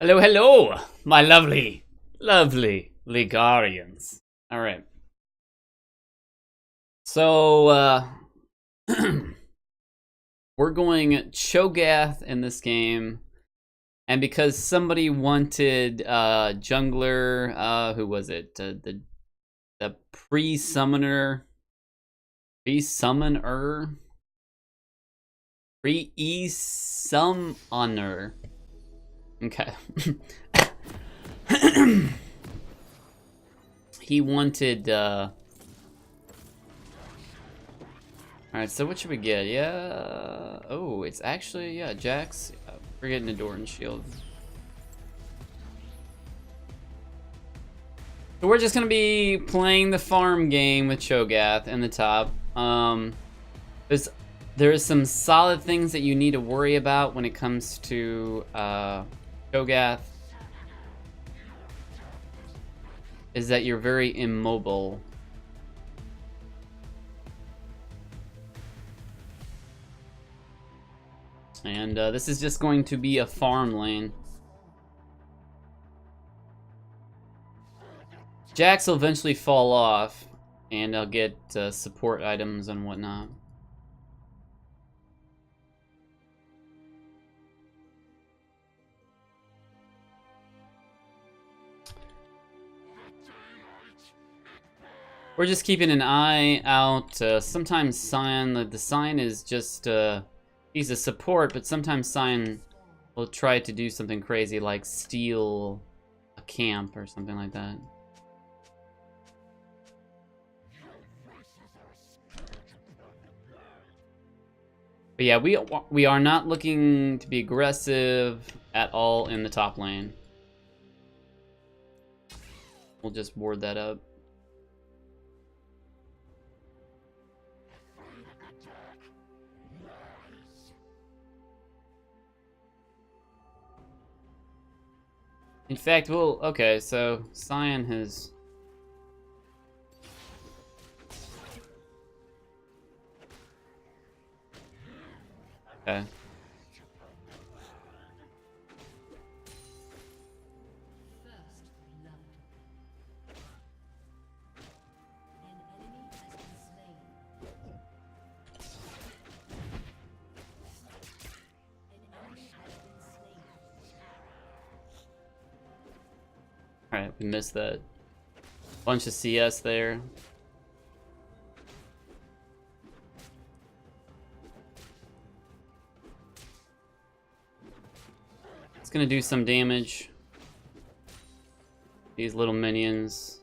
Hello, hello, my lovely, lovely Ligarians. Alright. So, we're going Cho'Gath in this game. And because somebody wanted jungler, who was it? The pre-summoner? Pre-summoner? Pre-summoner. Okay. He wanted, Alright, so what should we get? Yeah... Oh, it's actually, yeah, Jax. We're getting a Doran shield. So we're just gonna be playing the farm game with Cho'Gath in the top. There's some solid things that you need to worry about when it comes to Cho'Gath. Is that you're very immobile. And this is just going to be a farm lane. Jax will eventually fall off, and I'll get support items and whatnot. We're just keeping an eye out. Sometimes Sion, the Sion is just, he's a support, but sometimes Sion will try to do something crazy like steal a camp or something like that. But yeah, we are not looking to be aggressive at all in the top lane. We'll just ward that up. In fact, okay, so Sion has... Okay. Alright, we missed that. Bunch of CS there. It's gonna do some damage. These little minions.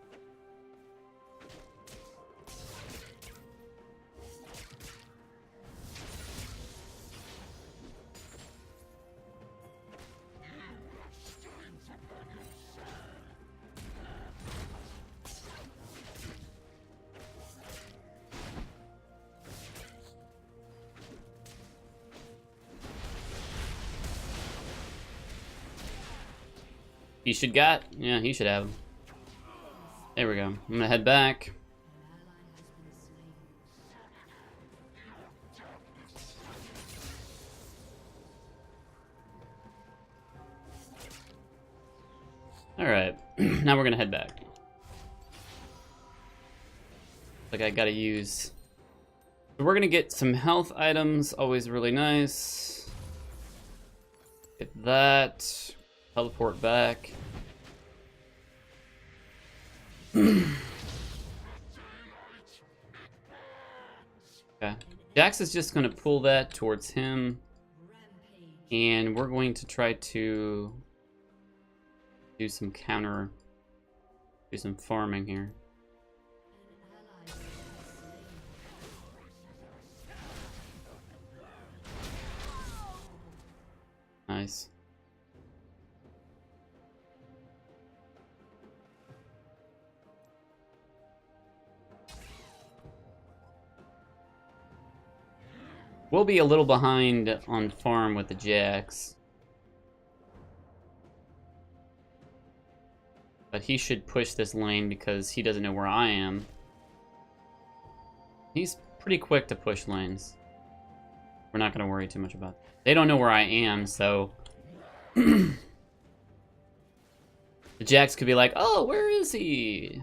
He should got, yeah, he should have him. There we go. I'm gonna head back. Alright, now we're gonna head back. Like I gotta use. So we're gonna get some health items, always really nice. Get that. Teleport back. Okay. Jax is just gonna pull that towards him. And we're going to try to do some farming here. Nice. We'll be a little behind on farm with the Jax. But he should push this lane because he doesn't know where I am. He's pretty quick to push lanes. We're not going to worry too much about that. They don't know where I am, so... The Jax could be like, oh, where is he?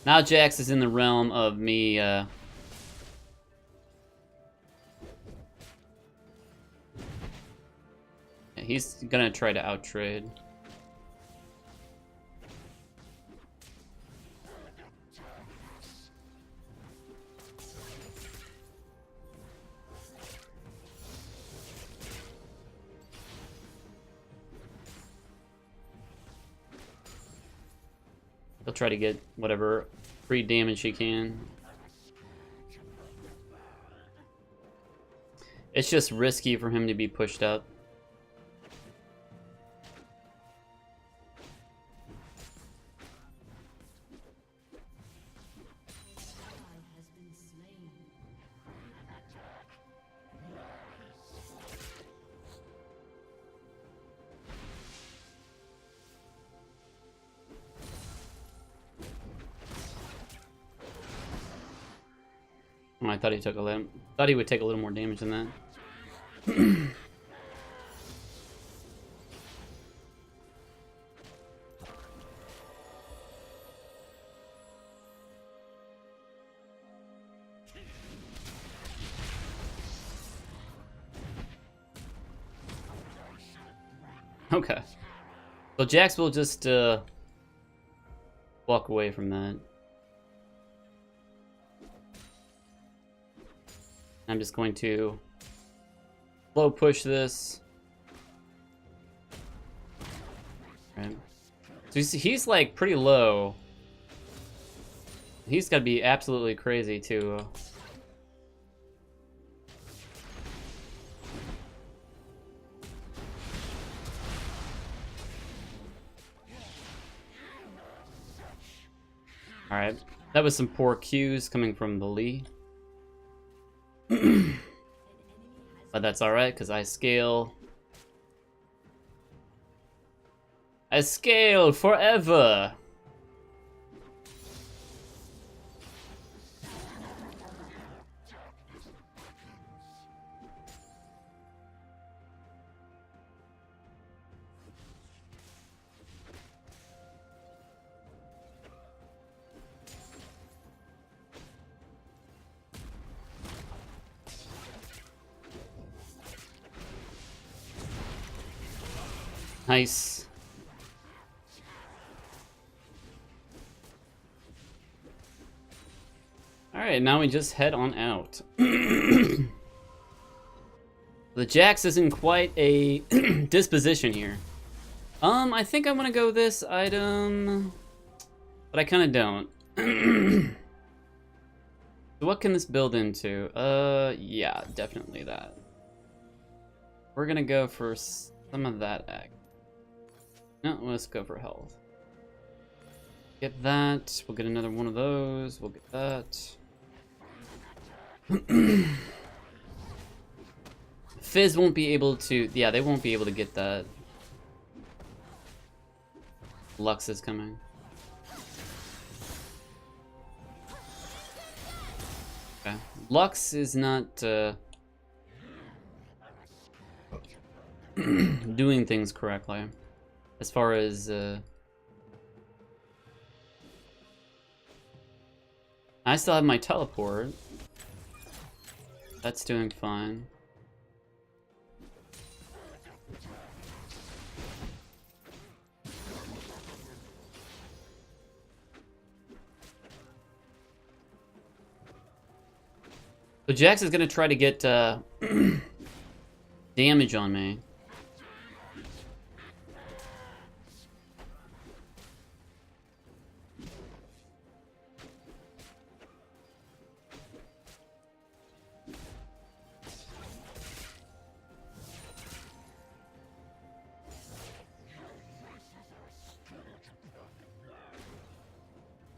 Now Jax is in the realm of me, yeah, he's gonna try to outtrade. He'll try to get whatever free damage he can. It's just risky for him to be pushed up. Oh, I thought he took a little. Thought he would take a little more damage than that. Okay. So Jax will just walk away from that. I'm just going to slow push this. Right. So he's like pretty low. He's got to be absolutely crazy too. All right, that was some poor cues coming from the Lee. But that's alright, because I scale. I scale forever! Nice. Alright, now we just head on out. The Jax is in quite a disposition here. I think I want to go this item, but I kind of don't. So what can this build into? Yeah, definitely that. We're gonna go for some of that act. No, let's go for health. Get that. We'll get another one of those. We'll get that. Fizz won't be able to... Yeah, they won't be able to get that. Lux is coming. Okay. Lux is not doing things correctly. As far as... I still have my teleport. That's doing fine. So Jax is gonna try to get damage on me.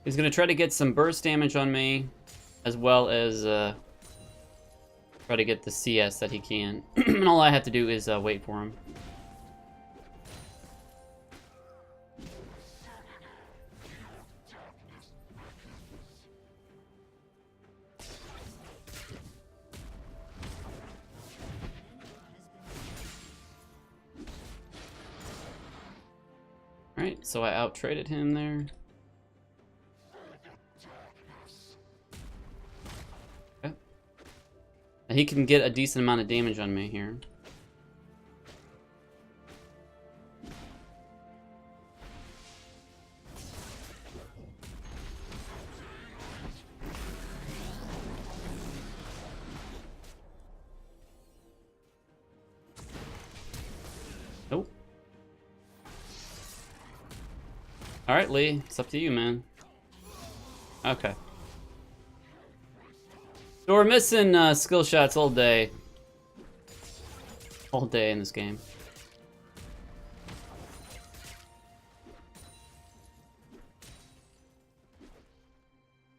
He's gonna try to get some burst damage on me, as well as try to get the CS that he can. And all I have to do is wait for him. Alright, so I out-traded him there. Okay. And he can get a decent amount of damage on me here. Nope. Alright, Lee. It's up to you, man. Okay. So we're missing skill shots all day. All day in this game.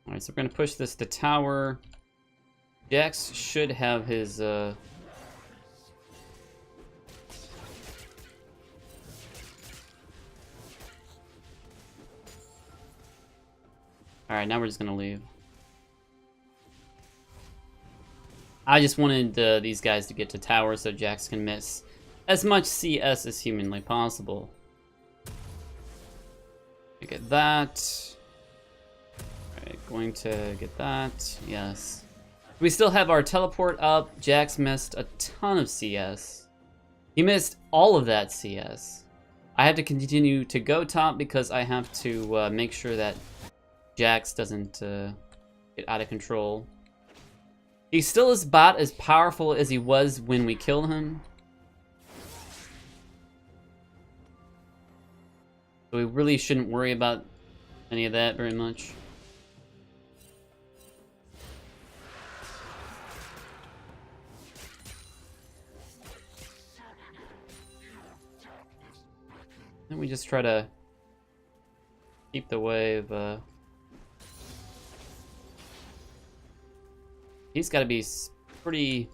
Alright, so we're gonna push this to tower. Jax should have his Alright, now we're just gonna leave. I just wanted these guys to get to tower so Jax can miss as much CS as humanly possible. Get that. Alright, going to get that. Yes. We still have our teleport up. Jax missed a ton of CS. He missed all of that CS. I have to continue to go top because I have to make sure that Jax doesn't get out of control. He's still about as powerful as he was when we killed him. So we really shouldn't worry about any of that very much. And we just try to keep the wave. He's got to be pretty...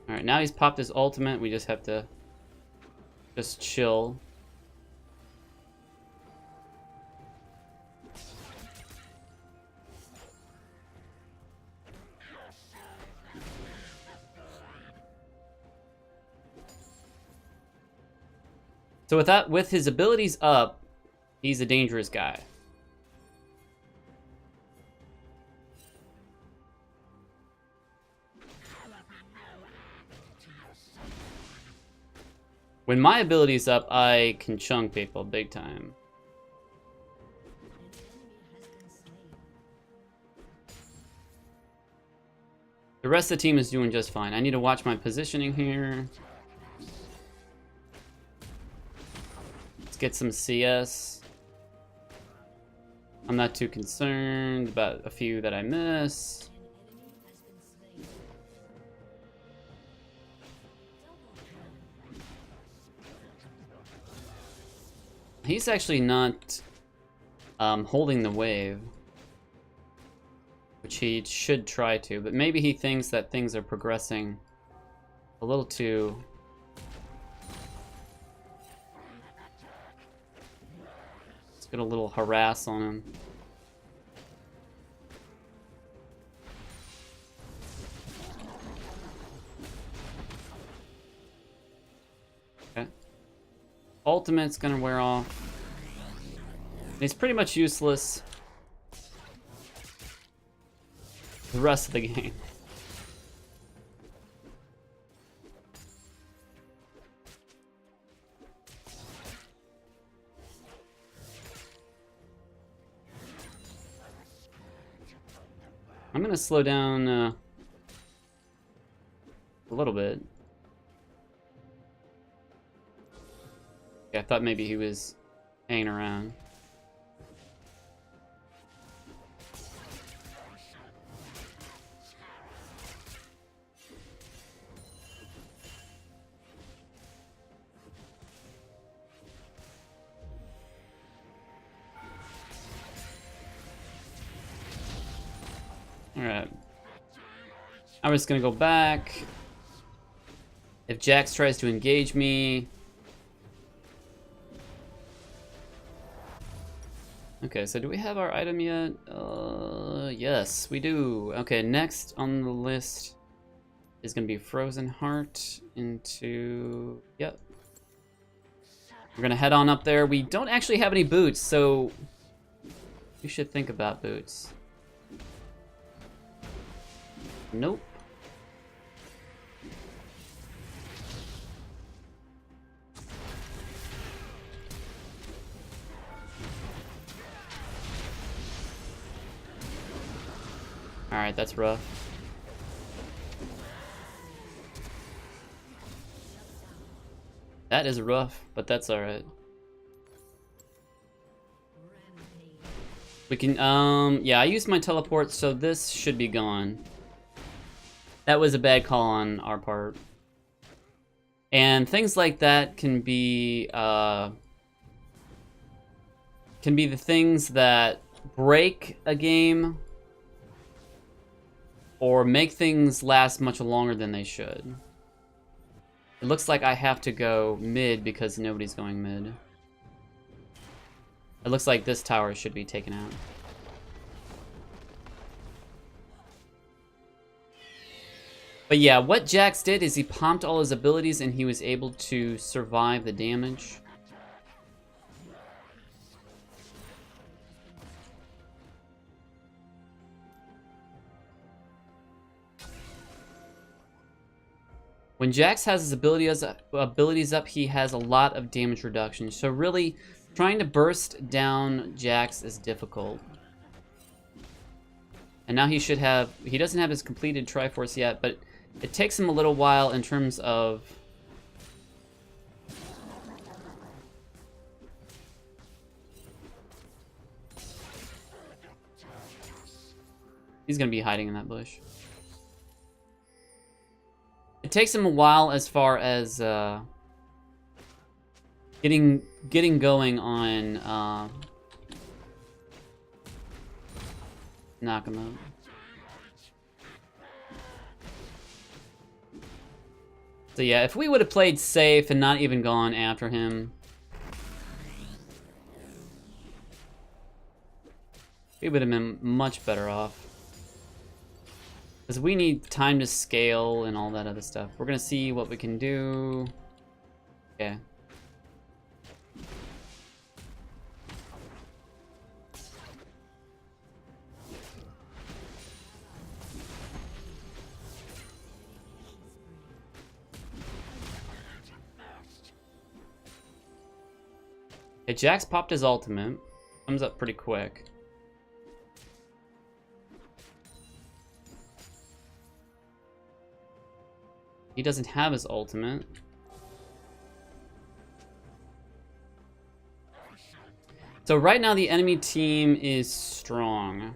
Alright, now he's popped his ultimate. We just have to just chill. So with his abilities up, he's a dangerous guy. When my ability's up, I can chunk people big time. The rest of the team is doing just fine. I need to watch my positioning here. Let's get some CS. I'm not too concerned about a few that I miss. He's actually not holding the wave, which he should try to, but maybe he thinks that things are progressing a little too... Let's get a little harass on him. Okay. Ultimate's gonna wear off. He's pretty much useless the rest of the game. I'm gonna slow down a little bit. Yeah, I thought maybe he was hanging around. Alright. I'm just gonna go back. If Jax tries to engage me, Okay, so do we have our item yet? Yes, we do. Okay, next on the list is gonna be Frozen Heart into... Yep. We're gonna head on up there. We don't actually have any boots, so you should think about boots. Nope. Alright, that's rough. That is rough, but that's alright. We can, yeah, I used my teleport, so this should be gone. That was a bad call on our part. And things like that can be the things that break a game or make things last much longer than they should. It looks like I have to go mid because nobody's going mid. It looks like this tower should be taken out. But yeah, what Jax did is he pumped all his abilities and he was able to survive the damage. When Jax has his abilities up, he has a lot of damage reduction. So really, trying to burst down Jax is difficult. And now he doesn't have his completed Triforce yet, but it takes him a little while in terms of... He's gonna be hiding in that bush. It takes him a while as far as getting going on knock him out. So yeah, if we would have played safe and not even gone after him, we would have been much better off. Because we need time to scale and all that other stuff. We're gonna see what we can do. Okay. Okay, Jax popped his ultimate. Comes up pretty quick. He doesn't have his ultimate. So right now the enemy team is strong.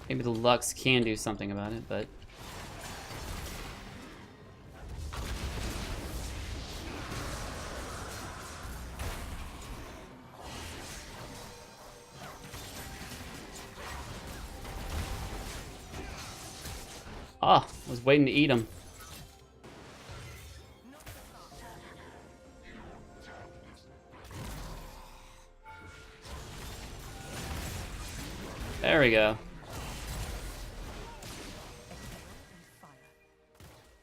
Maybe the Lux can do something about it, but... Oh, I was waiting to eat him. There we go.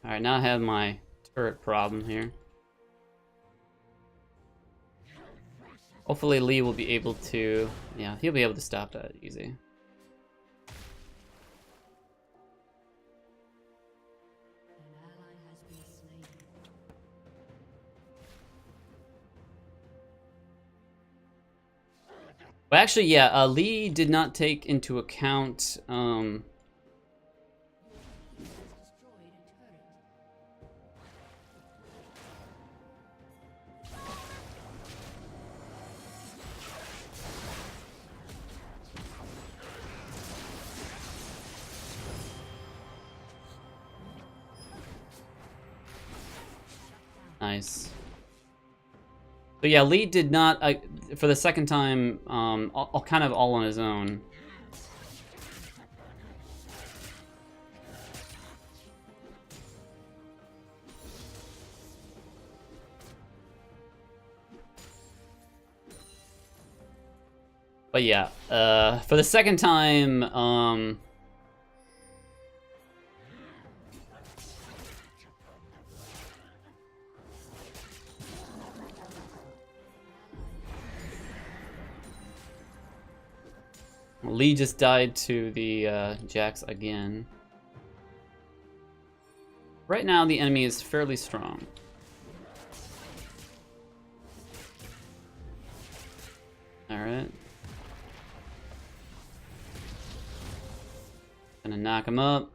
Alright, now I have my turret problem here. Hopefully Lee will be able to... Yeah, he'll be able to stop that easy. Well, actually, yeah, Lee did not take into account, Nice. But yeah, Lee did not, for the second time, kind of all on his own. But yeah, for the second time, Lee just died to the Jax again. Right now, the enemy is fairly strong. Alright. Gonna knock him up.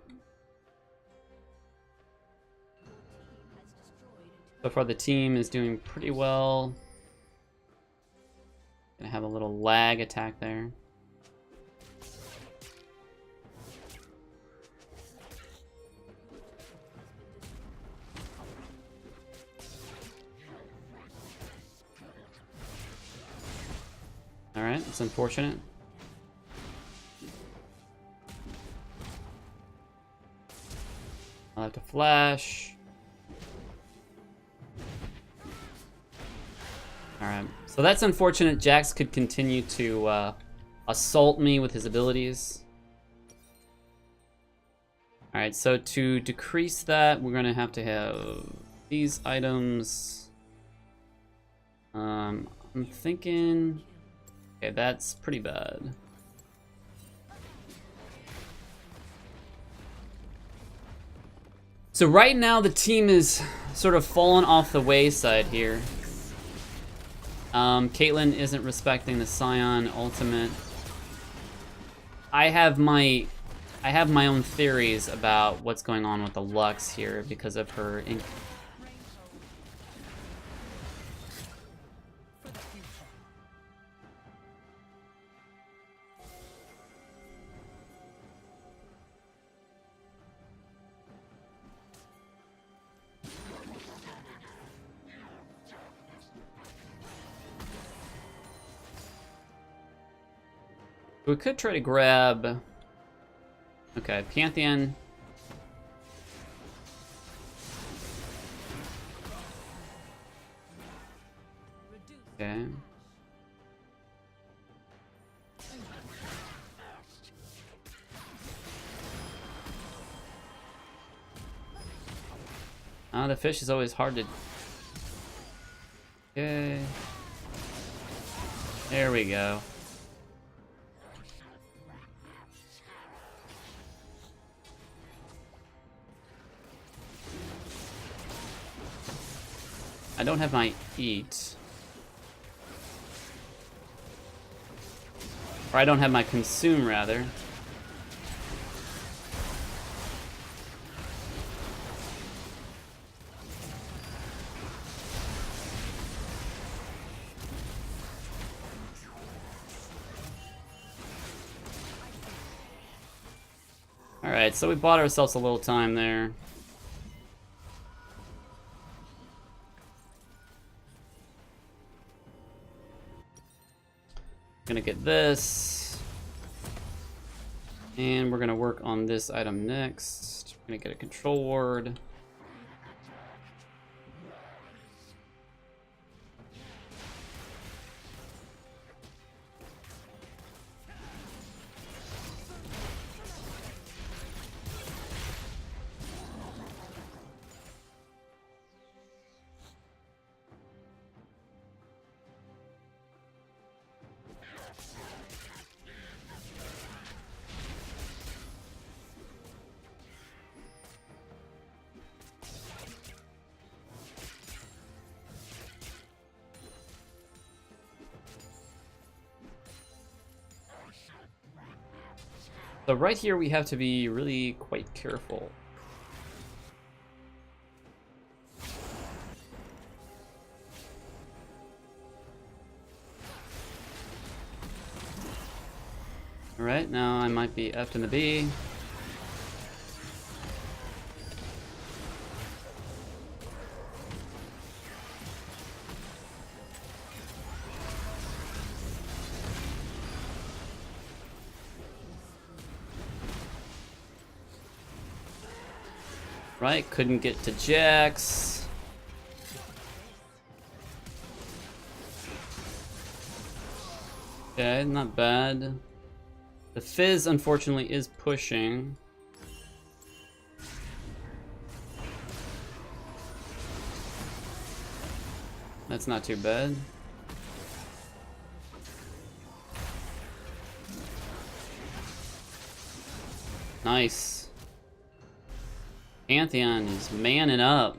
So far, the team is doing pretty well. Gonna have a little lag attack there. Alright, it's unfortunate. I'll have to flash. Alright, so that's unfortunate. Jax could continue to assault me with his abilities. Alright, so to decrease that, we're gonna have these items. I'm thinking... Okay, that's pretty bad. So right now the team is sort of fallen off the wayside here. Caitlyn isn't respecting the Scion ultimate. I have my own theories about what's going on with the Lux here because of her we could try to grab... Okay, Pantheon. Okay. The fish is always hard to... Okay. There we go. I don't have my eat. Or I don't have my consume, rather. Alright, so we bought ourselves a little time there. Gonna get this, and we're gonna work on this item next. We're gonna get a control ward. So right here we have to be really quite careful. Alright, now I might be F'd in the B. Right, couldn't get to Jax. Okay, not bad. The Fizz, unfortunately, is pushing. That's not too bad. Nice. Pantheon is manning up.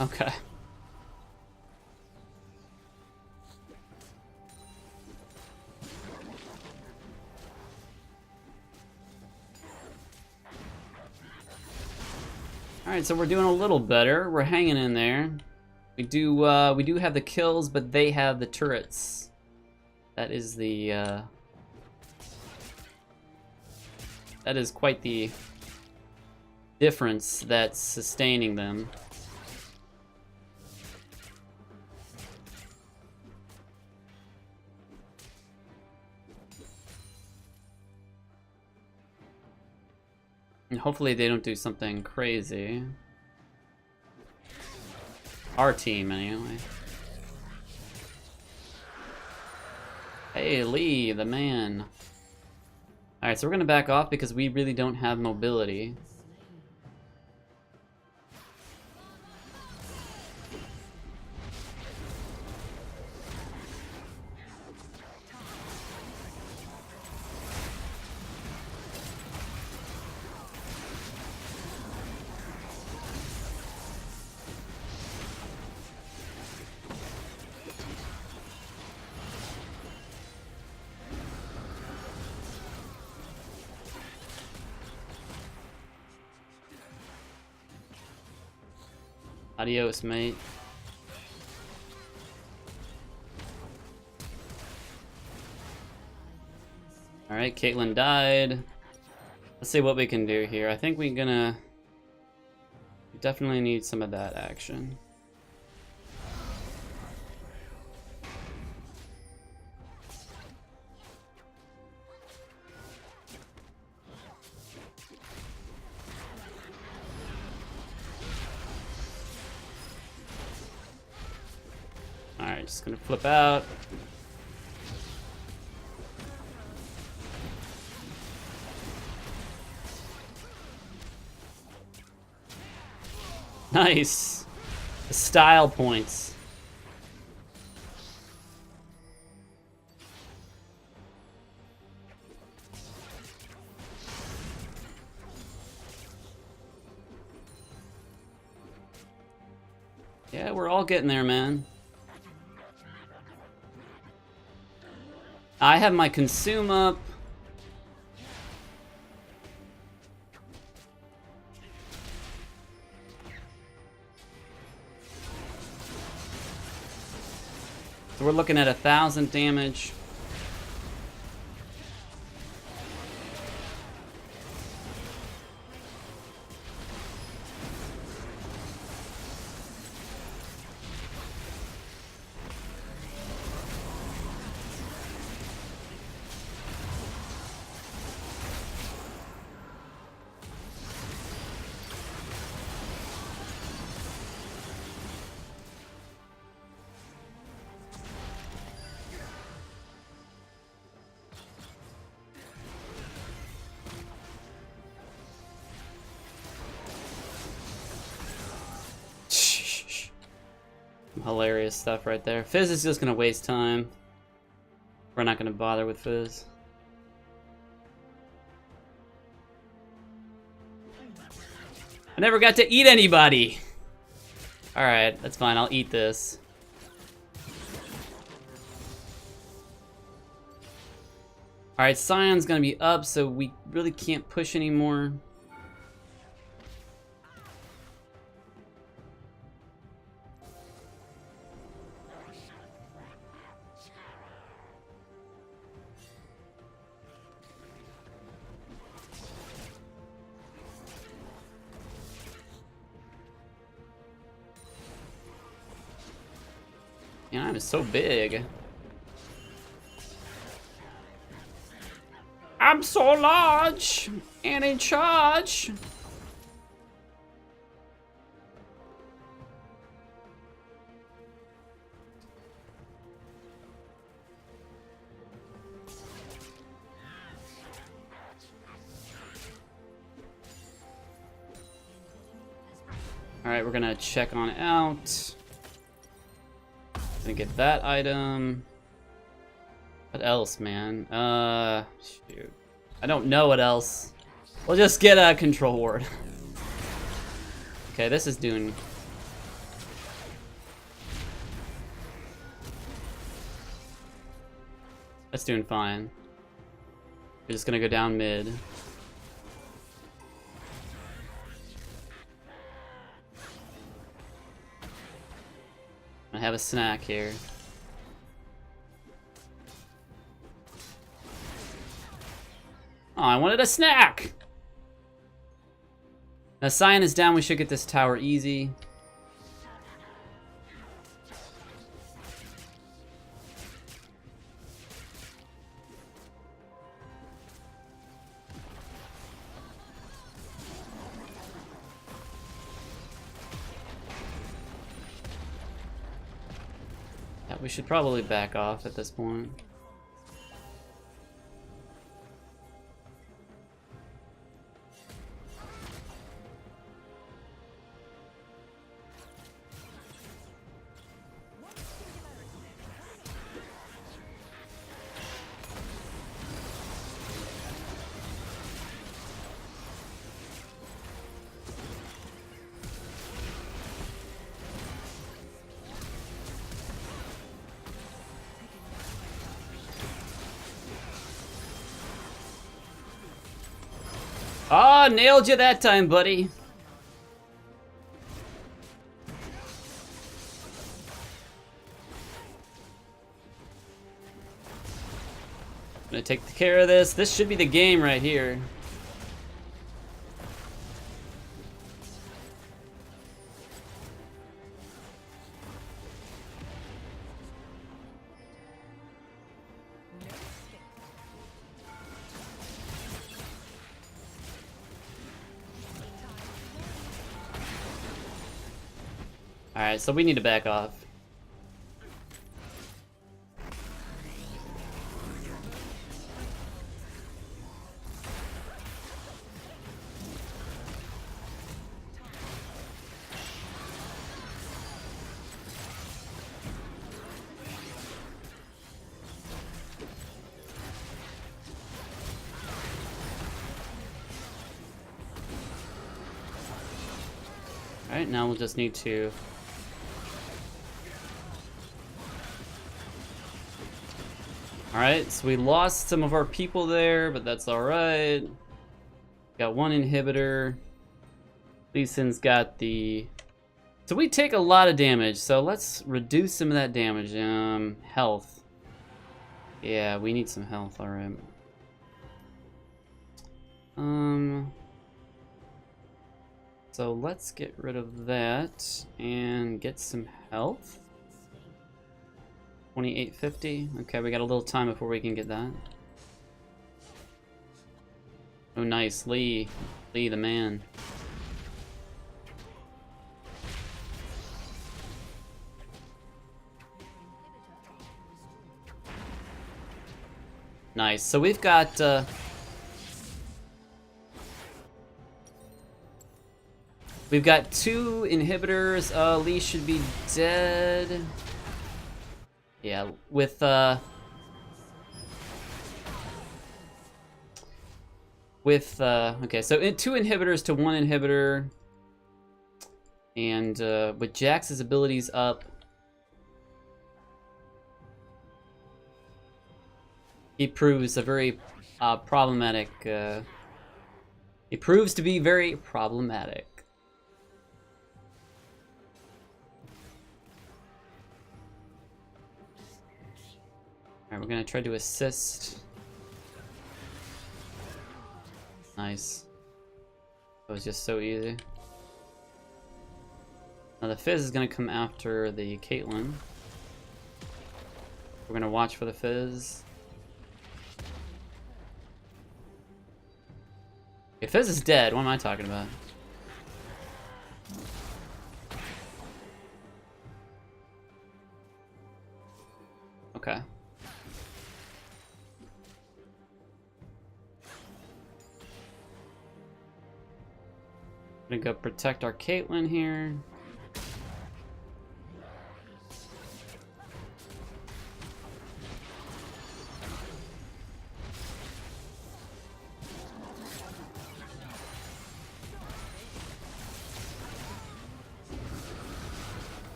Okay. Alright, so we're doing a little better. We're hanging in there. We do have the kills, but they have the turrets. That is the that is quite the difference that's sustaining them. And hopefully they don't do something crazy. Our team, anyway. Hey, Lee, the man. Alright, so we're gonna back off because we really don't have mobility. Adios, mate. Alright, Caitlyn died. Let's see what we can do here. I think we definitely need some of that action. Alright, just gonna flip out. Nice! The style points. Yeah, we're all getting there, man. I have my consume up. So we're looking at 1,000 damage. Hilarious stuff right there. Fizz is just gonna waste time. We're not gonna bother with Fizz. I never got to eat anybody! Alright, that's fine, I'll eat this. Alright, Scion's gonna be up, so we really can't push anymore. Man, I'm so big. I'm so large and in charge. Alright, we're gonna check on out. Gonna get that item. What else, man? Shoot. I don't know what else. We'll just get a control ward. Okay, this is doing... That's doing fine. We're just gonna go down mid. I have a snack here. Oh, I wanted a snack! Now Cyan is down, we should get this tower easy. Yeah, we should probably back off at this point. Ah, oh, nailed you that time, buddy. Gonna take care of this. This should be the game right here. Alright, so we need to back off. Alright, now we'll just need to... Alright, so we lost some of our people there, but that's alright. Got one inhibitor. Lee Sin's got the... So we take a lot of damage, so let's reduce some of that damage. Health. Yeah, we need some health, alright. So let's get rid of that and get some health. 2850. Okay, we got a little time before we can get that. Oh, nice. Lee the man. Nice. So we've got... We've got 2 inhibitors. Lee should be dead. Yeah, with okay, so 2 inhibitors to 1 inhibitor. And with Jax's abilities up, he proves a very problematic, he proves to be very problematic. Alright, we're gonna try to assist. Nice. That was just so easy. Now the Fizz is gonna come after the Caitlyn. We're gonna watch for the fizz. If Fizz is dead, what am I talking about? Okay. Gonna go protect our Caitlyn here.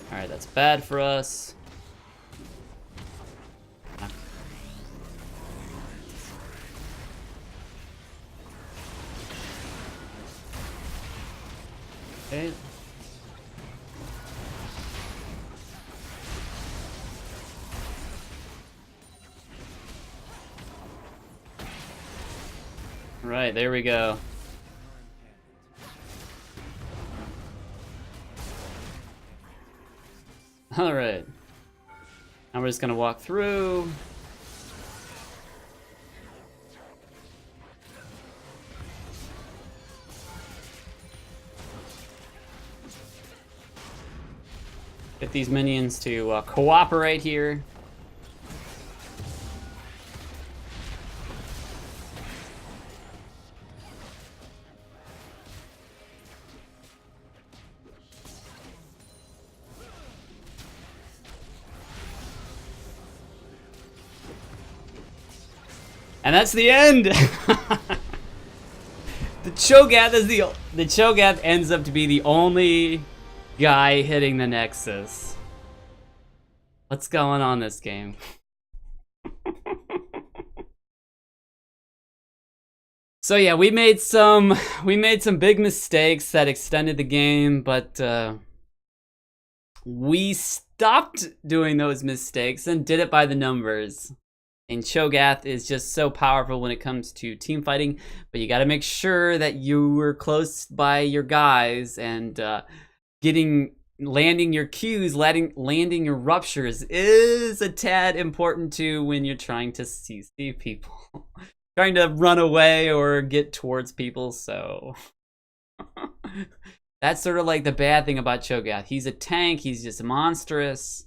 Alright, that's bad for us. Okay. Right, there we go. All right. Now we're just gonna walk through. Get these minions to cooperate here. And that's the end. The Cho'Gath ends up to be the only guy hitting the Nexus. What's going on this game? So yeah, we made some big mistakes that extended the game, but we stopped doing those mistakes and did it by the numbers. And Cho'Gath is just so powerful when it comes to team fighting, but you got to make sure that you were close by your guys, and landing your Qs, landing your ruptures is a tad important too when you're trying to CC people, trying to run away or get towards people. So that's sort of like the bad thing about Cho'Gath. He's a tank. He's just monstrous.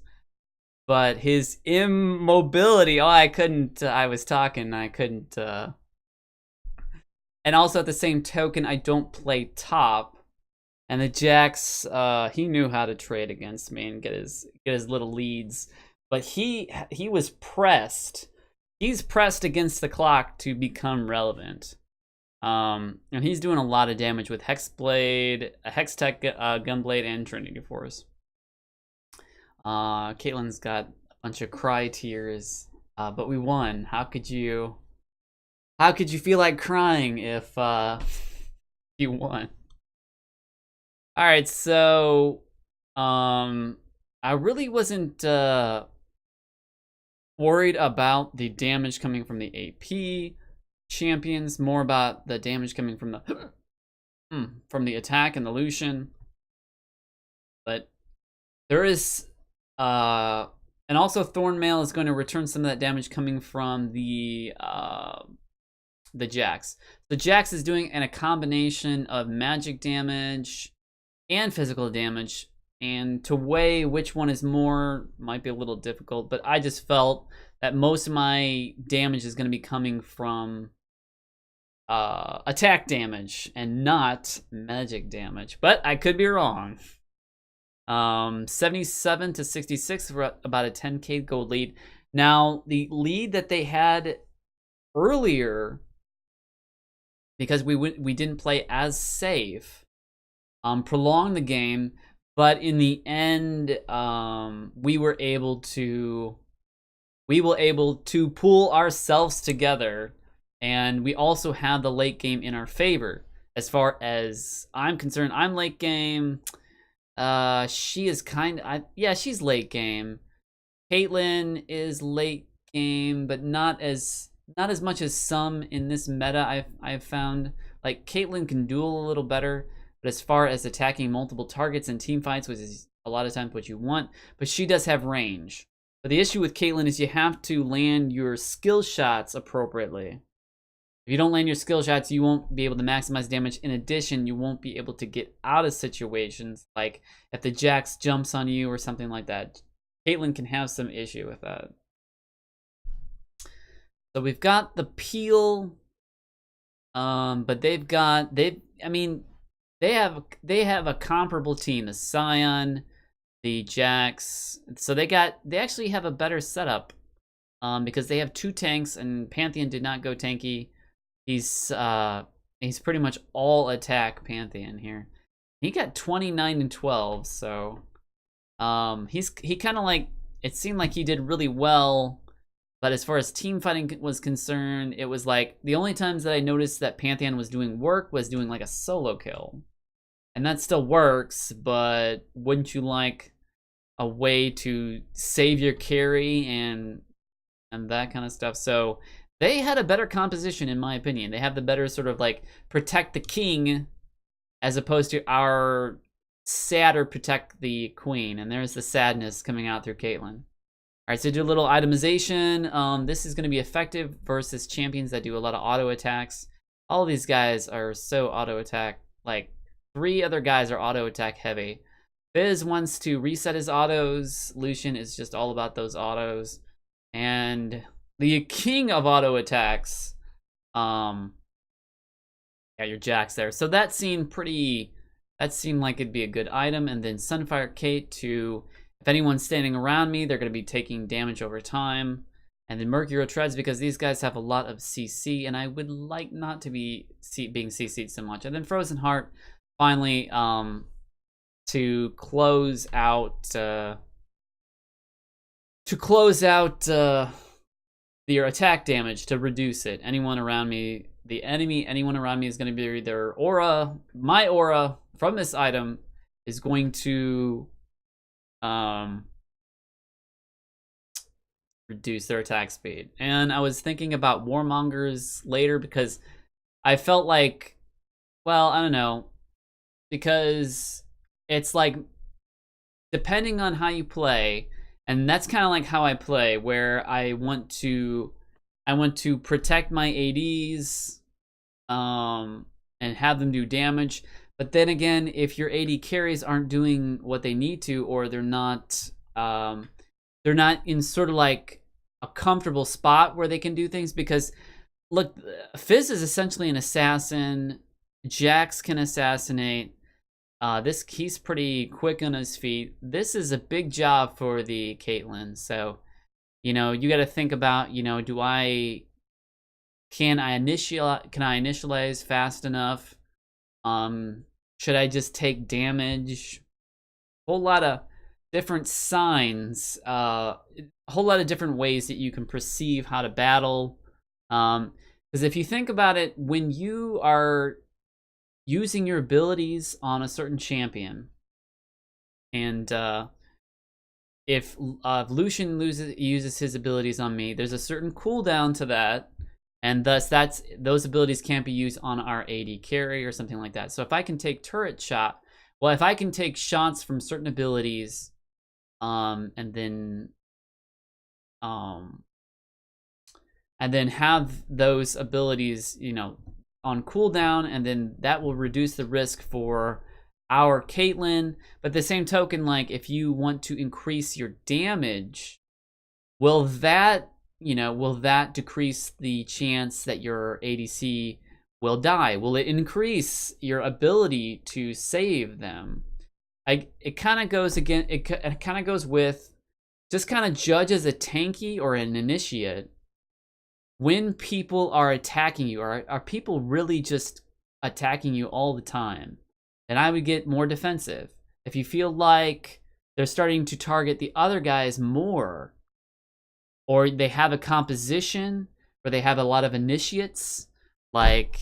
But his immobility, I couldn't. And also at the same token, I don't play top. And the Jax, he knew how to trade against me and get his little leads. But he was pressed. He's pressed against the clock to become relevant. And he's doing a lot of damage with Hexblade, Hextech Gunblade, and Trinity Force. Caitlyn's got a bunch of cry tears, but we won. How could you feel like crying if you won? All right, so I really wasn't worried about the damage coming from the AP champions, more about the damage coming from the from the attack and the Lucian. But there is and also Thornmail is going to return some of that damage coming from the Jax. The Jax is doing a combination of magic damage and physical damage, and to weigh which one is more might be a little difficult, but I just felt that most of my damage is going to be coming from attack damage and not magic damage, but I could be wrong. 77 to 66 for about a 10k gold lead. Now, the lead that they had earlier, because we didn't play as safe, prolonged the game, but in the end, we were able to pull ourselves together, and we also had the late game in our favor. As far as I'm concerned, I'm late game. She is she's late game. Caitlyn is late game, but not as much as some in this meta I've found. Like, Caitlyn can duel a little better, but as far as attacking multiple targets in team fights, which is a lot of times what you want, but she does have range. But the issue with Caitlyn is you have to land your skill shots appropriately. If you don't land your skill shots, you won't be able to maximize damage. In addition, you won't be able to get out of situations, like if the Jax jumps on you or something like that. Caitlyn can have some issue with that. So we've got the Peel, but they have a comparable team, the Scion, the Jax. So they actually have a better setup, because they have 2 tanks, and Pantheon did not go tanky. He's pretty much all attack Pantheon here. He got 29 and 12, so he kind of like, it seemed like he did really well. But as far as team fighting was concerned, it was like the only times that I noticed that Pantheon was doing work was doing like a solo kill. And that still works, but wouldn't you like a way to save your carry and that kind of stuff? So they had a better composition, in my opinion. They have the better sort of like protect the king as opposed to our sadder protect the queen. And there's the sadness coming out through Caitlyn. All right, so do a little itemization. This is going to be effective versus champions that do a lot of auto attacks. All of these guys are so auto attack. Like 3 other guys are auto attack heavy. Fizz wants to reset his autos. Lucian is just all about those autos. And the king of auto attacks, yeah, your Jax there. So that seemed like it'd be a good item. And then Sunfire Kate to, if anyone's standing around me, they're going to be taking damage over time. And then Mercurial Treads, because these guys have a lot of CC, and I would like not to be being CC'd so much. And then Frozen Heart, finally, to close out your attack damage, to reduce it. Anyone around me, anyone around me is going to be their aura. My aura from this item is going to reduce their attack speed. And I was thinking about Warmongers later because I felt like, well, I don't know, because it's like depending on how you play, and that's kind of like how I play, where I want to protect my ADs and have them do damage. But then again, if your AD carries aren't doing what they need to, or they're not in sort of like a comfortable spot where they can do things, because look, Fizz is essentially an assassin. Jax can assassinate. He's pretty quick on his feet. This is a big job for the Caitlyn. So, you know, you got to think about, you know, can I initialize fast enough? Should I just take damage? Whole lot of different signs, a whole lot of different ways that you can perceive how to battle. Because if you think about it, when you are using your abilities on a certain champion, and if Lucian uses his abilities on me, there's a certain cooldown to that, and thus those abilities can't be used on our AD carry or something like that. So if I can take turret shot, well, if I can take shots from certain abilities, and then have those abilities, you know, on cooldown, and then that will reduce the risk for our Caitlyn. But at the same token, like if you want to increase your damage, will that decrease the chance that your ADC will die? Will it increase your ability to save them? It kind of goes again. It kind of goes with, just kind of judge as a tanky or an initiate. When people are attacking you, are people really just attacking you all the time? Then I would get more defensive. If you feel like they're starting to target the other guys more, or they have a composition where they have a lot of initiates, like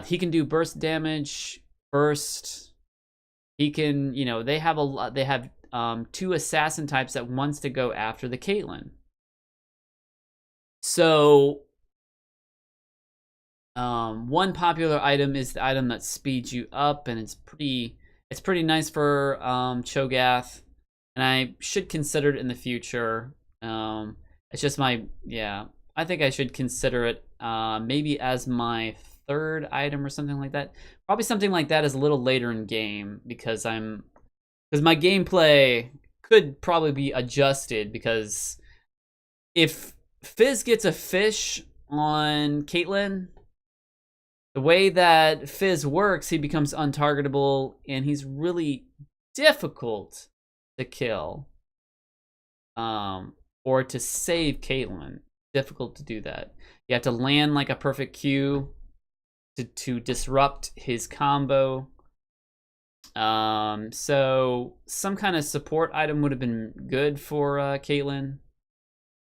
he can do burst damage first. He can, you know, they have 2 assassin types that wants to go after the Caitlyn. So one popular item is the item that speeds you up, and it's pretty It's pretty nice for Cho'Gath, and I should consider it in the future. It's just yeah. I think I should consider it maybe as my third item or something like that. Probably something like that is a little later in game because my gameplay could probably be adjusted, because if Fizz gets a fish on Caitlyn, the way that Fizz works, he becomes untargetable, and he's really difficult to kill. Or to save Caitlyn. Difficult to do that. You have to land like a perfect Q to disrupt his combo. So some kind of support item would have been good for Caitlyn.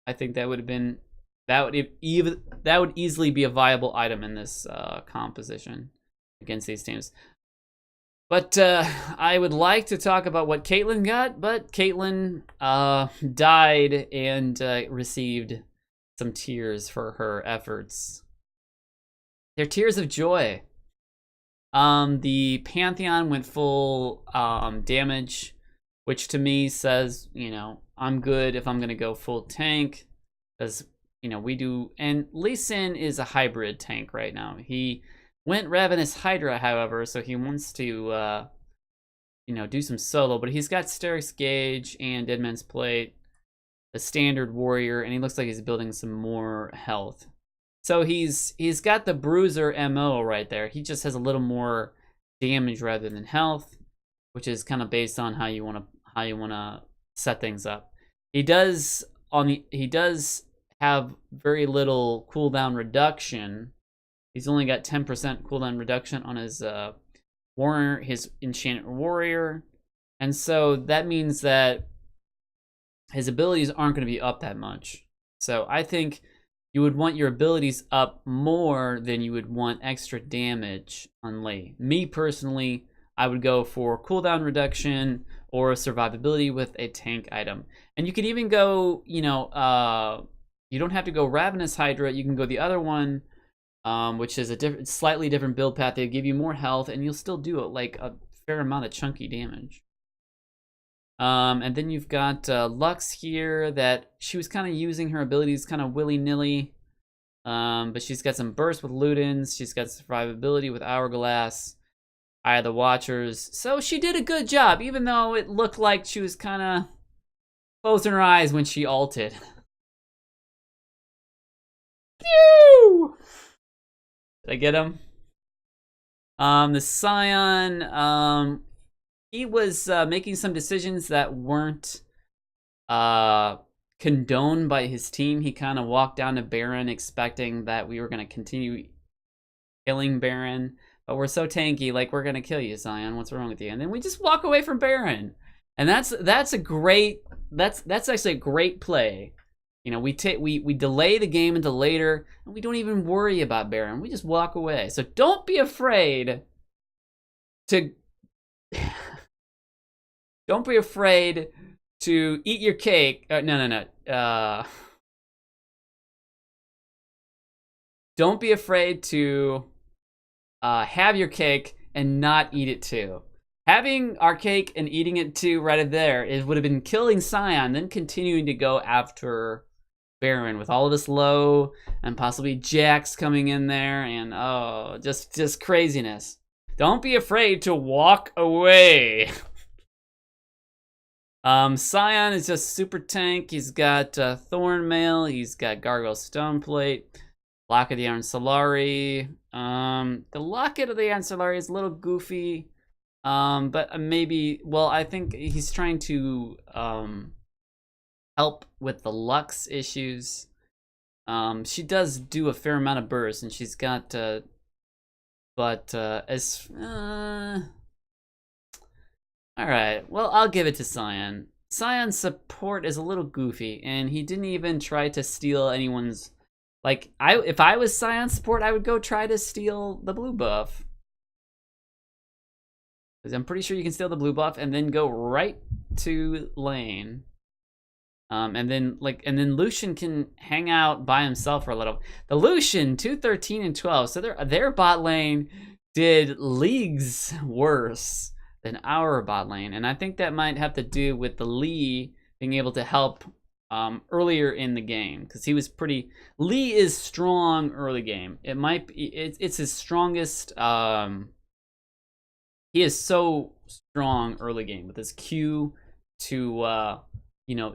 I think that would have been that would easily be a viable item in this composition against these teams. But I would like to talk about what Caitlyn got, but Caitlyn died and received some tears for her efforts. They're tears of joy. The Pantheon went full damage, which to me says, you know, I'm good if I'm gonna go full tank, because you know we do. And Lee Sin is a hybrid tank right now. He went Ravenous Hydra, however, so he wants to you know, do some solo, but he's got Steric's Gauge and Dead Man's Plate, a standard warrior, and he looks like he's building some more health. So he's got the Bruiser MO right there. He just has a little more damage rather than health, which is kind of based on how you want to set things up. He does have very little cooldown reduction. He's only got 10% cooldown reduction on his warrior, his enchanted warrior, and so that means that his abilities aren't going to be up that much. So I think you would want your abilities up more than you would want extra damage on Lee. Me personally, I would go for cooldown reduction or survivability with a tank item. And you could even go, you know, you don't have to go Ravenous Hydra. You can go the other one, which is a slightly different build path. They give you more health, and you'll still do like a fair amount of chunky damage. And then you've got Lux here, that she was kind of using her abilities kind of willy-nilly. But she's got some burst with Ludens. She's got survivability with Hourglass, Eye of the Watchers. So she did a good job, even though it looked like she was kind of closing her eyes when she ulted. Pew! Did I get him? The Scion, he was making some decisions that weren't condoned by his team. He kind of walked down to Baron expecting that we were going to continue killing Baron, but we're so tanky, like, we're going to kill you, Scion. What's wrong with you? And then we just walk away from Baron. And that's actually a great play. You know, we delay the game into later, and we don't even worry about Baron. We just walk away. So don't be afraid to don't be afraid to eat your cake. No. Don't be afraid to have your cake and not eat it too. Having our cake and eating it too right there, it would have been killing Scion, then continuing to go after Baron with all of this low and possibly Jax coming in there, and oh, just craziness. Don't be afraid to walk away. Scion is just super tank. He's got Thornmail, he's got Gargoyle Stoneplate, Locket of the Ancillary. The Locket of the Ancillary is a little goofy, but maybe, well, I think he's trying to help with the Lux issues. She does do a fair amount of burst, and she's got alright, well, I'll give it to Scion. Scion's support is a little goofy, and he didn't even try to steal anyone's, like, if I was Scion's support, I would go try to steal the blue buff, because I'm pretty sure you can steal the blue buff and then go right to lane. And then Lucian can hang out by himself for a little. The Lucian 213 and 12, so their bot lane did leagues worse than our bot lane. And I think that might have to do with the Lee being able to help earlier in the game, because he was pretty. Lee is strong early game. It might be it's his strongest. He is so strong early game with his Q to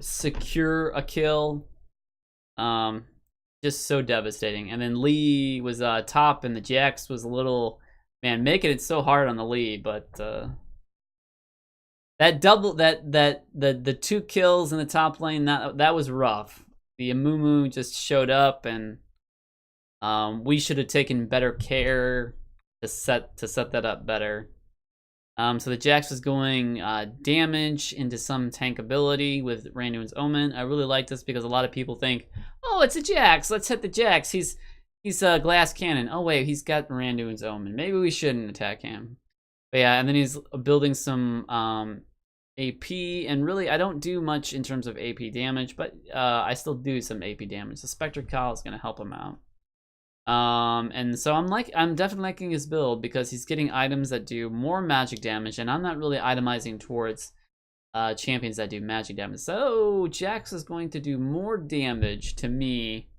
secure a kill. Just so devastating. And then Lee was top, and the Jax was a little, man, making it so hard on the Lee. But that double, the 2 kills in the top lane, that was rough. The Amumu just showed up, and we should have taken better care to set that up better. So the Jax was going damage into some tank ability with Randuin's Omen. I really like this because a lot of people think, oh, it's a Jax, let's hit the Jax. He's a glass cannon. Oh wait, he's got Randuin's Omen. Maybe we shouldn't attack him. But yeah, and then he's building some AP, and really I don't do much in terms of AP damage, but I still do some AP damage. The Spectre Cowl is going to help him out. And so I'm definitely liking his build because he's getting items that do more magic damage, and I'm not really itemizing towards champions that do magic damage. So Jax is going to do more damage to me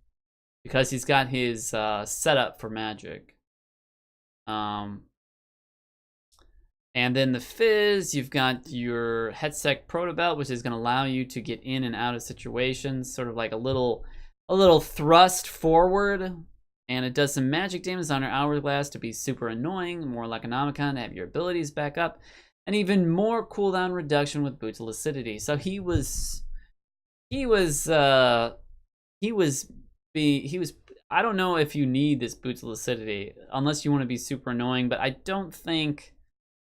because he's got his setup for magic. And then the Fizz, you've got your Hetsec Protobelt, which is going to allow you to get in and out of situations, sort of like a little thrust forward. And it does some magic damage on your Hourglass to be super annoying, more like an Economicon to have your abilities back up, and even more cooldown reduction with Boots of Lucidity. So he was I don't know if you need this Boots of Lucidity unless you want to be super annoying, but I don't think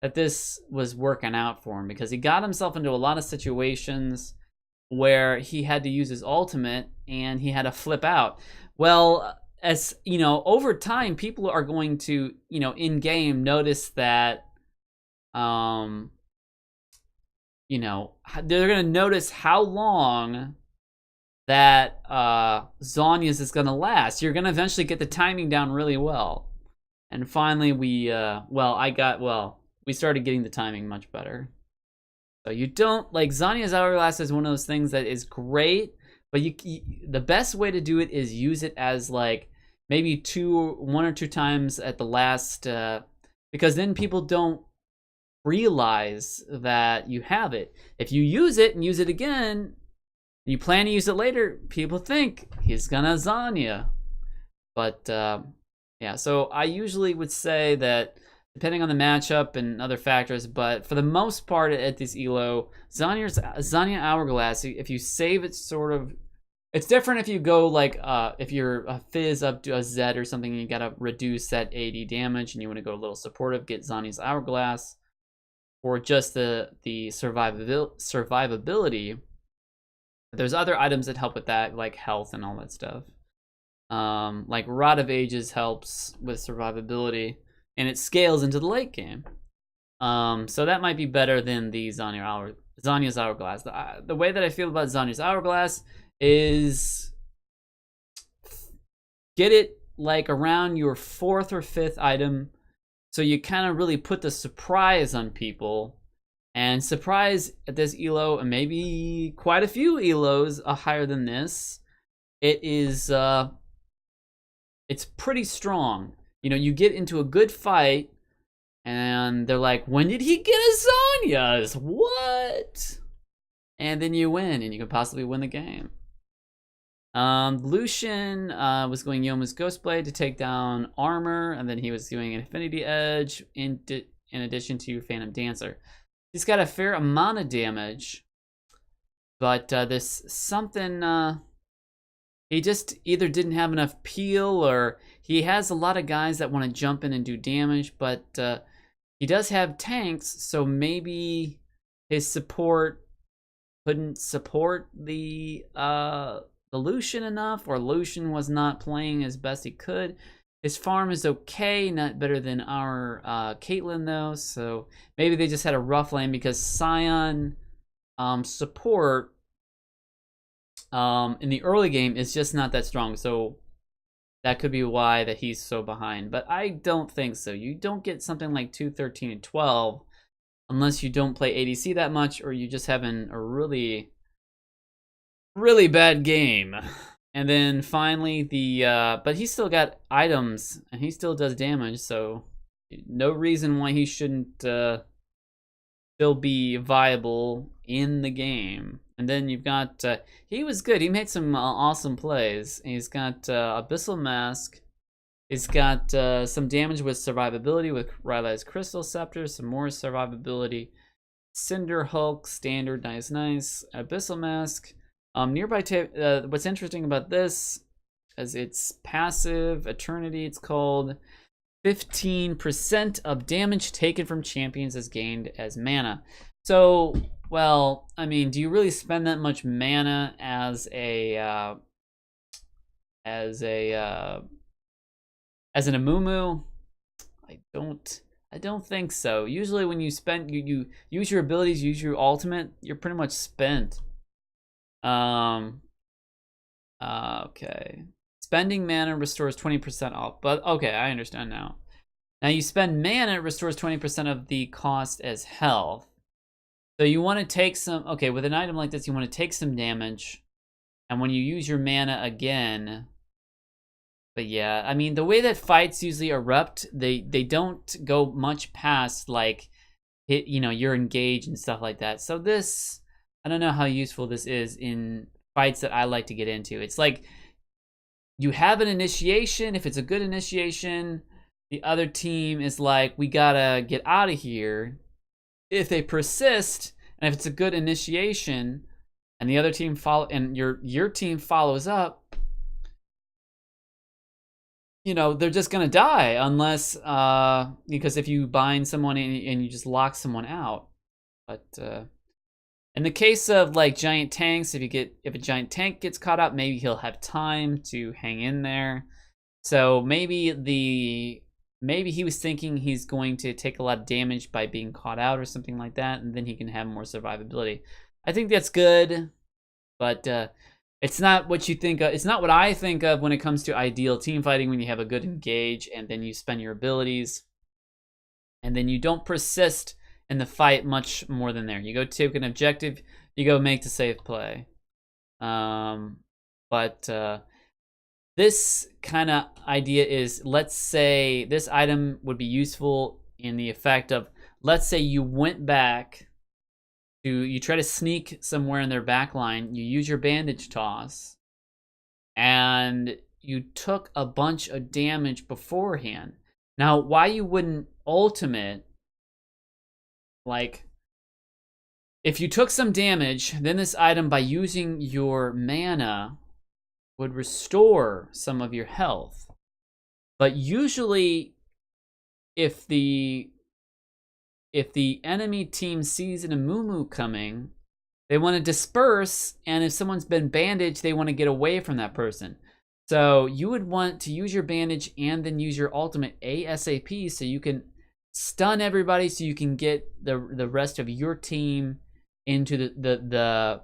that this was working out for him because he got himself into a lot of situations where he had to use his ultimate and he had to flip out. Well, as you know, over time, people are going to, in game, notice that, they're going to notice how long that Zhonya's is going to last. You're going to eventually get the timing down really well. And finally, we started getting the timing much better. So you don't, Zhonya's Hourglass is one of those things that is great, but the best way to do it is use it as maybe 1 or 2 times at the last, because then people don't realize that you have it. If you use it and use it again, you plan to use it later, people think he's gonna Zhonya. But yeah, so I usually would say that depending on the matchup and other factors, but for the most part at this elo, Zhonya Hourglass, if you save it it's different if you go if you're a Fizz up to a Zed or something and you gotta reduce that AD damage and you want to go a little supportive, get Zhonya's Hourglass, or just the survivability. There's other items that help with that, like health and all that stuff. Like Rod of Ages helps with survivability, and it scales into the late game. So that might be better than the Zhonya's Hourglass. The way that I feel about Zhonya's Hourglass is get it around your 4th or 5th item, so you kind of really put the surprise on people. And surprise at this elo, and maybe quite a few elos higher than this, it's pretty strong. You get into a good fight and they're like, when did he get a Zhonya's? What? And then you win, and you can possibly win the game. Lucian was going Yoma's Ghostblade to take down armor, and then he was doing Infinity Edge in addition to Phantom Dancer. He's got a fair amount of damage, but there's something, he just either didn't have enough peel, or he has a lot of guys that want to jump in and do damage, but he does have tanks, so maybe his support couldn't support the Lucian enough, or Lucian was not playing as best he could. His farm is okay, not better than our Caitlyn though, so maybe they just had a rough lane because Scion support in the early game is just not that strong, so that could be why that he's so behind. But I don't think so. You don't get something like 2, 13, and 12 unless you don't play ADC that much or you just having a really, really bad game. And then finally but he still got items and he still does damage, so no reason why he shouldn't still be viable in the game. And then you've got, he was good. He made some awesome plays. He's got Abyssal Mask. He's got some damage with survivability with Rylai's Crystal Scepter, some more survivability. Cinder Hulk, standard, nice, nice. Abyssal Mask. What's interesting about this is it's passive, Eternity it's called. 15% of damage taken from champions is gained as mana. So, well, I mean, do you really spend that much mana as an Amumu? I don't think so. Usually when you spend you use your abilities, use your ultimate, you're pretty much spent. Okay. Spending mana restores 20% off, but okay, I understand now. Now you spend mana, it restores 20% of the cost as health. So you want to take some, okay, with an item like this, you want to take some damage, and when you use your mana again, but yeah, I mean, the way that fights usually erupt, they don't go much past, like, you're engaged and stuff like that. So this, I don't know how useful this is in fights that I like to get into. It's like, you have an initiation. If it's a good initiation, the other team is like, we gotta get out of here. If they persist, and if it's a good initiation, and the other team and your team follows up, they're just gonna die unless because if you bind someone and you just lock someone out. But in the case of like giant tanks, if a giant tank gets caught up, maybe he'll have time to hang in there. So maybe he was thinking he's going to take a lot of damage by being caught out or something like that, and then he can have more survivability. I think that's good, but it's not what you think of. It's not what I think of when it comes to ideal team fighting, when you have a good engage and then you spend your abilities and then you don't persist in the fight much more than there. You go take an objective, you go make the safe play. But this kind of idea is, let's say this item would be useful in the effect of, let's say you went back to, you try to sneak somewhere in their back line, you use your bandage toss, and you took a bunch of damage beforehand. Now, why you wouldn't ultimate, like, if you took some damage, then this item, by using your mana, would restore some of your health. But usually, if the enemy team sees an Amumu coming, they want to disperse, and if someone's been bandaged, they want to get away from that person. So you would want to use your bandage and then use your ultimate ASAP so you can stun everybody, so you can get the rest of your team into the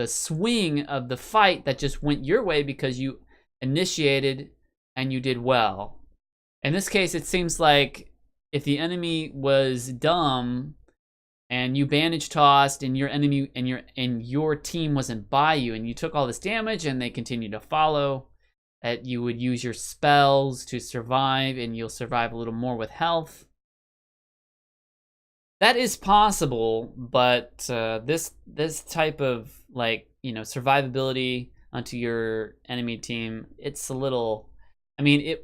swing of the fight that just went your way because you initiated and you did well. In this case, it seems like if the enemy was dumb and you bandage tossed and your enemy and your team wasn't by you and you took all this damage and they continue to follow, that you would use your spells to survive and you'll survive a little more with health. That is possible, but this type of, like, survivability onto your enemy team, it's a little, I mean,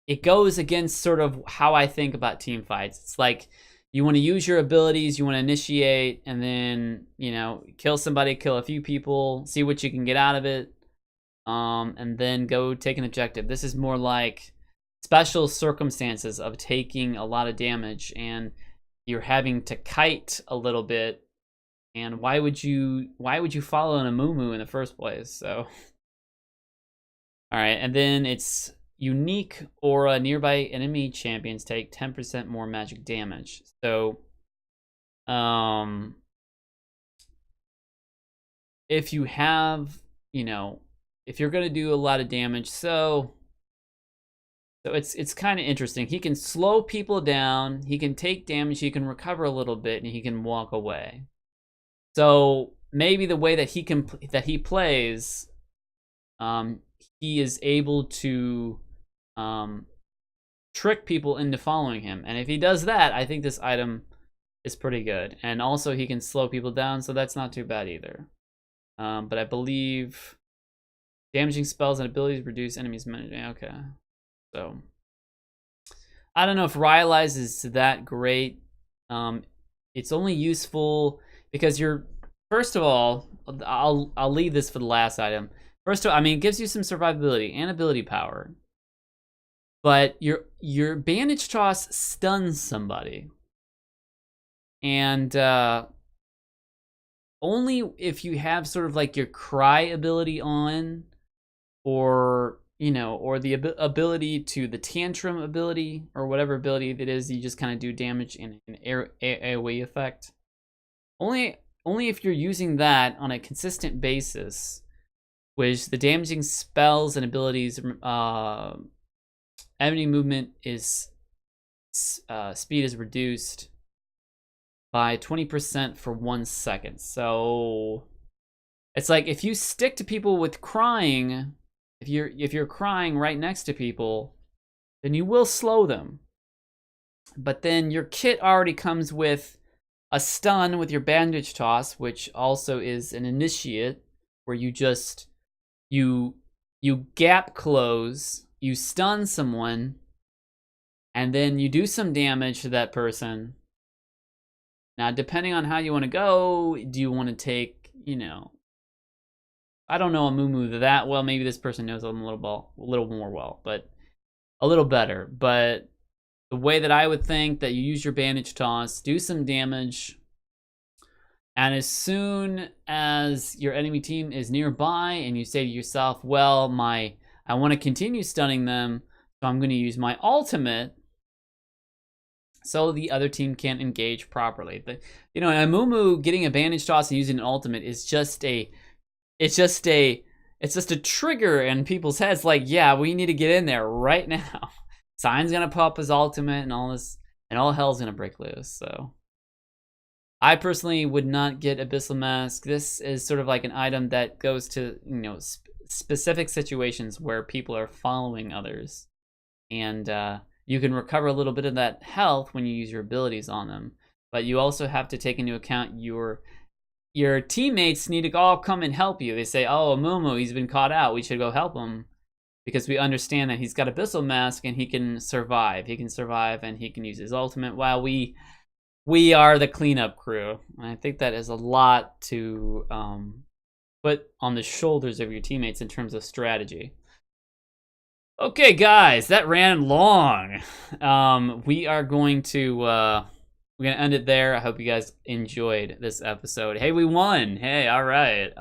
it goes against sort of how I think about team fights. It's like, you want to use your abilities, you want to initiate, and then, kill somebody, kill a few people, see what you can get out of it, and then go take an objective. This is more like special circumstances of taking a lot of damage, and you're having to kite a little bit, and why would you follow an Amumu in the first place? So, all right, and then it's unique aura. Nearby enemy champions take 10% more magic damage. So, if you have, if you're gonna do a lot of damage, so So it's kind of interesting. He can slow people down, he can take damage, he can recover a little bit, and he can walk away. So maybe the way that he plays, he is able to trick people into following him. And if he does that, I think this item is pretty good. And also he can slow people down, so that's not too bad either. But I believe damaging spells and abilities reduce enemies' minute. Okay. So I don't know if Rhyalize is that great. It's only useful because you're, first of all, I'll leave this for the last item. First of all, I mean, it gives you some survivability and ability power. But your bandage toss stuns somebody. And only if you have sort of like your cry ability on, or or the ability to the tantrum ability, or whatever ability it is, you just kind of do damage in an AoE effect. Only if you're using that on a consistent basis, which the damaging spells and abilities, enemy movement is speed is reduced by 20% for 1 second. So it's like if you stick to people with crying, if you're crying right next to people, then you will slow them. But then your kit already comes with a stun with your bandage toss, which also is an initiate, where you just you gap close, you stun someone, and then you do some damage to that person. Now, depending on how you want to go, do you want to take, I don't know a Mumu that well. Maybe this person knows them a little more well, but a little better. But the way that I would think that you use your bandage toss, do some damage, and as soon as your enemy team is nearby and you say to yourself, well, I want to continue stunning them, so I'm going to use my ultimate so the other team can't engage properly. But a Mumu getting a bandage toss and using an ultimate is just a trigger in people's heads, like, yeah, we need to get in there right now. Sign's gonna pop his ultimate and all this, and all hell's gonna break loose. So I personally would not get Abyssal Mask. This is sort of like an item that goes to specific situations where people are following others, and you can recover a little bit of that health when you use your abilities on them. But you also have to take into account your teammates need to all come and help you. They say, oh, Amumu, he's been caught out, we should go help him, because we understand that he's got Abyssal Mask and he can survive. He can survive and he can use his ultimate while we are the cleanup crew. And I think that is a lot to put on the shoulders of your teammates in terms of strategy. Okay, guys, that ran long. We are going to we're gonna end it there. I hope you guys enjoyed this episode. Hey, we won. Hey, all right.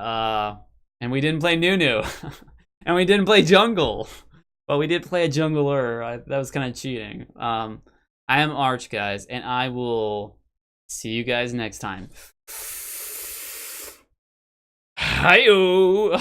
And we didn't play Nunu, and we didn't play jungle, but we did play a jungler. That was kind of cheating. I am Arch, guys, and I will see you guys next time. Hi-yo.